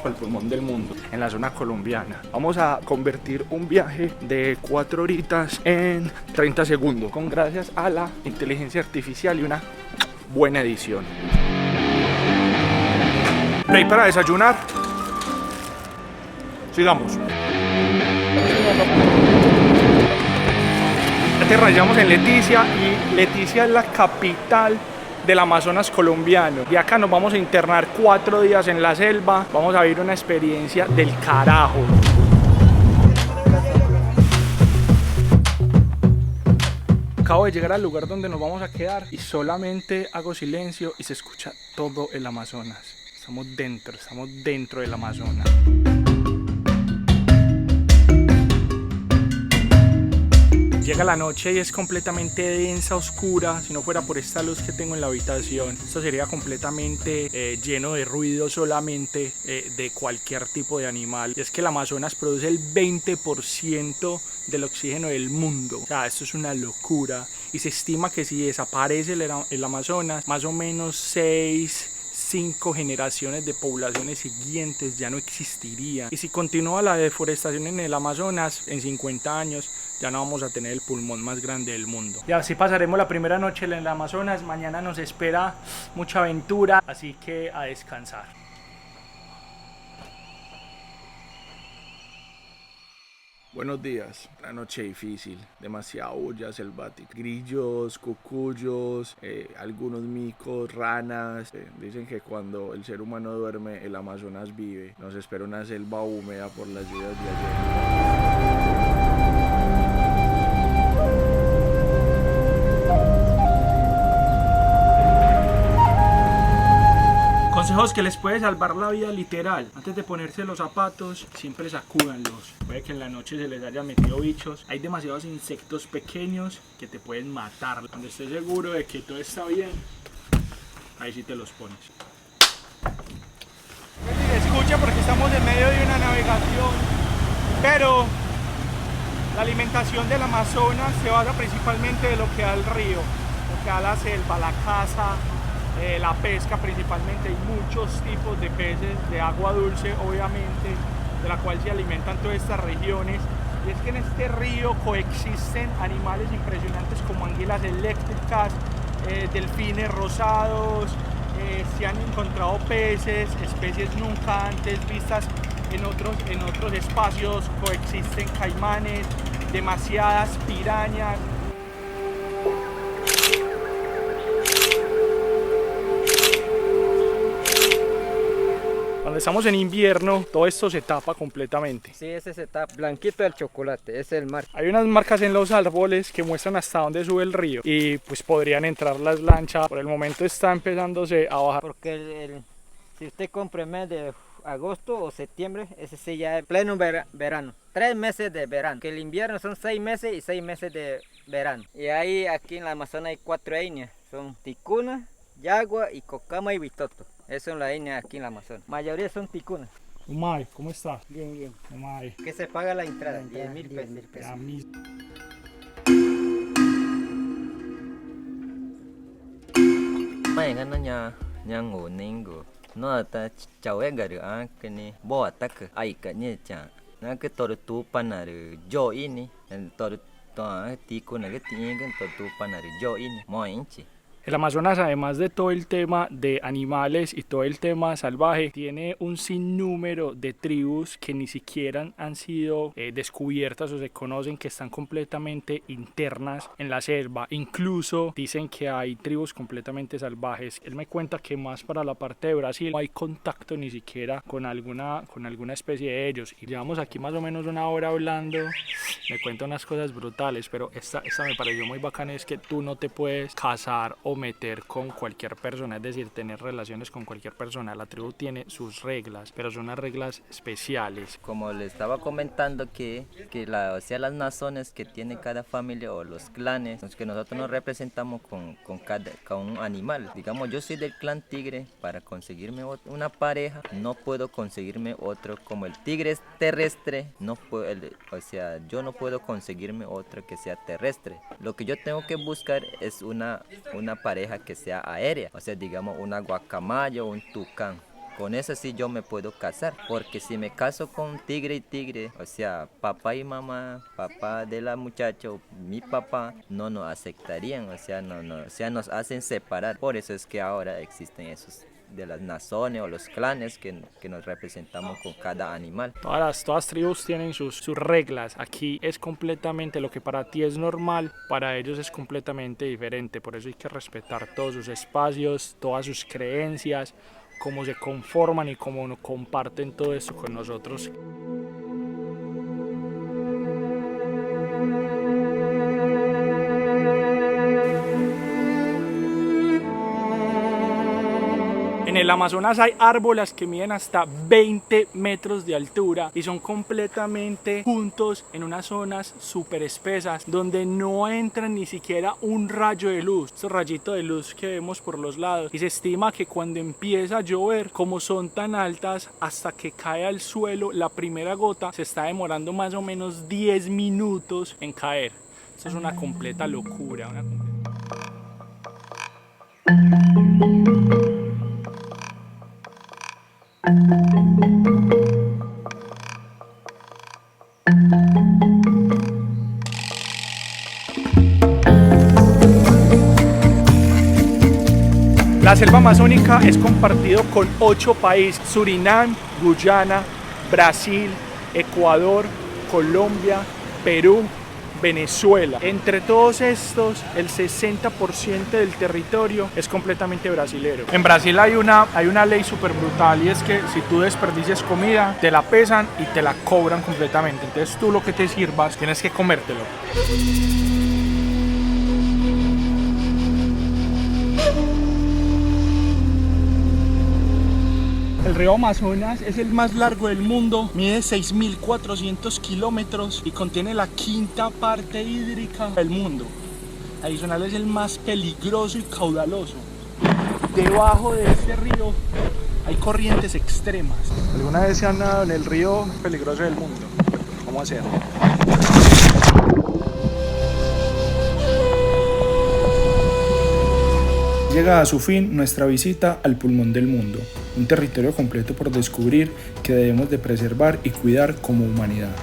para el pulmón del mundo, en la zona colombiana. Vamos a convertir un viaje de 4 horitas en 30 segundos, con gracias a la inteligencia artificial y una buena edición. ¿Ready para desayunar? Sigamos. Aterrallamos en Leticia y Leticia es la capital del Amazonas colombiano. De acá nos vamos a internar 4 días en la selva. Vamos a vivir una experiencia del carajo. Acabo de llegar al lugar donde nos vamos a quedar y solamente hago silencio y se escucha todo el Amazonas. Estamos dentro del Amazonas. Llega la noche y es completamente densa, oscura. Si no fuera por esta luz que tengo en la habitación, esto sería completamente lleno de ruido solamente de cualquier tipo de animal. Y es que el Amazonas produce el 20% del oxígeno del mundo. O sea, esto es una locura. Y se estima que si desaparece el Amazonas, más o menos 5 generaciones de poblaciones siguientes ya no existirían. Y si continúa la deforestación en el Amazonas, en 50 años ya no vamos a tener el pulmón más grande del mundo. Y así pasaremos la primera noche en el Amazonas. Mañana nos espera mucha aventura, así que a descansar. Buenos días, una noche difícil, demasiada bulla selvática, grillos, cucuyos, algunos micos, ranas. Dicen que cuando el ser humano duerme, el Amazonas vive. Nos espera una selva húmeda por las lluvias de ayer. Consejos que les puede salvar la vida literal. Antes de ponerse los zapatos, siempre sacúdanlos. Puede que en la noche se les haya metido bichos. Hay demasiados insectos pequeños que te pueden matar. Cuando estés seguro de que todo está bien, ahí sí te los pones. Escucha porque estamos en medio de una navegación, pero la alimentación del Amazonas se basa principalmente de lo que da el río, lo que da la selva, la caza, la pesca principalmente. Hay muchos tipos de peces de agua dulce, obviamente, de la cual se alimentan todas estas regiones. Y es que en este río coexisten animales impresionantes como anguilas eléctricas, delfines rosados, se han encontrado peces, especies nunca antes vistas en otros espacios, coexisten caimanes, demasiadas pirañas. Cuando estamos en invierno, todo esto se tapa completamente. Sí, ese se tapa, blanquito el chocolate, ese es el mar. Hay unas marcas en los árboles que muestran hasta dónde sube el río y pues podrían entrar las lanchas. Por el momento está empezándose a bajar. Porque si usted compra en mes de agosto o septiembre, ese sí ya es pleno verano. 3 meses de verano, que el invierno son 6 meses y 6 meses de verano. Y ahí aquí en la Amazonas hay 4 etnias, son ticuna, yagua y cocama y bitoto.Esa son las etnias aquí en la Amazonas. Mayoría son ticunas. Umay, ¿cómo está? Bien, bien. Umay. ¿Qué se paga la entrada? 10.000 pesos. A mí. Mai kan nya ngủ ningu no ta chau egar cái này bo attack ai ka ni cha na cái tor tu panar jo ini tor to ti con cái ti cái tor tu panar jo ini mo inchi. El Amazonas, además de todo el tema de animales y todo el tema salvaje, tiene un sinnúmero de tribus que ni siquiera han sido descubiertas o se conocen, que están completamente internas en la selva. Incluso dicen que hay tribus completamente salvajes. Él me cuenta que más para la parte de Brasil no hay contacto ni siquiera con alguna especie de ellos. Y llevamos aquí más o menos una hora hablando. Me cuenta unas cosas brutales, pero esta me pareció muy bacana. Es que tú no te puedes casar o meter con cualquier persona, es decir, tener relaciones con cualquier persona. La tribu tiene sus reglas, pero son unas reglas especiales. Como le estaba comentando que las naciones que tiene cada familia o los clanes, los que nosotros nos representamos con un animal. Digamos, yo soy del clan tigre. Para conseguirme una pareja, no puedo conseguirme otro. Como el tigre es terrestre, no puedo, yo no puedo conseguirme otro que sea terrestre. Lo que yo tengo que buscar es una pareja que sea aérea, o sea, digamos una guacamaya o un tucán. con eso sí yo me puedo casar, porque si me caso con tigre y tigre, o sea, papá y mamá, papá de la muchacha, mi papá, no nos aceptarían, o sea, o sea, nos hacen separar. Por eso es que ahora existen esos de las naciones o los clanes que nos representamos con cada animal. Todas tribus tienen sus reglas. Aquí es completamente lo que para ti es normal, para ellos es completamente diferente. Por eso hay que respetar todos sus espacios, todas sus creencias, cómo se conforman y cómo comparten todo esto con nosotros. En el Amazonas hay árboles que miden hasta 20 metros de altura y son completamente juntos en unas zonas súper espesas donde no entra ni siquiera un rayo de luz, estos rayitos de luz que vemos por los lados. Y se estima que cuando empieza a llover, como son tan altas, hasta que cae al suelo la primera gota, se está demorando más o menos 10 minutos en caer. Esto es una completa locura. La selva amazónica es compartido con 8 países: Surinam, Guyana, Brasil, Ecuador, Colombia, Perú, Venezuela. Entre todos estos, el 60% del territorio es completamente brasilero. En Brasil hay una ley súper brutal, y es que si tú desperdicias comida, te la pesan y te la cobran completamente. Entonces tú lo que te sirvas, tienes que comértelo. El río Amazonas es el más largo del mundo, mide 6.400 kilómetros y contiene la quinta parte hídrica del mundo. Adicional, es el más peligroso y caudaloso. Debajo de este río hay corrientes extremas. ¿Alguna vez se han nadado en el río peligroso del mundo? ¿Cómo hacerlo? Llega a su fin nuestra visita al pulmón del mundo, un territorio completo por descubrir que debemos de preservar y cuidar como humanidad.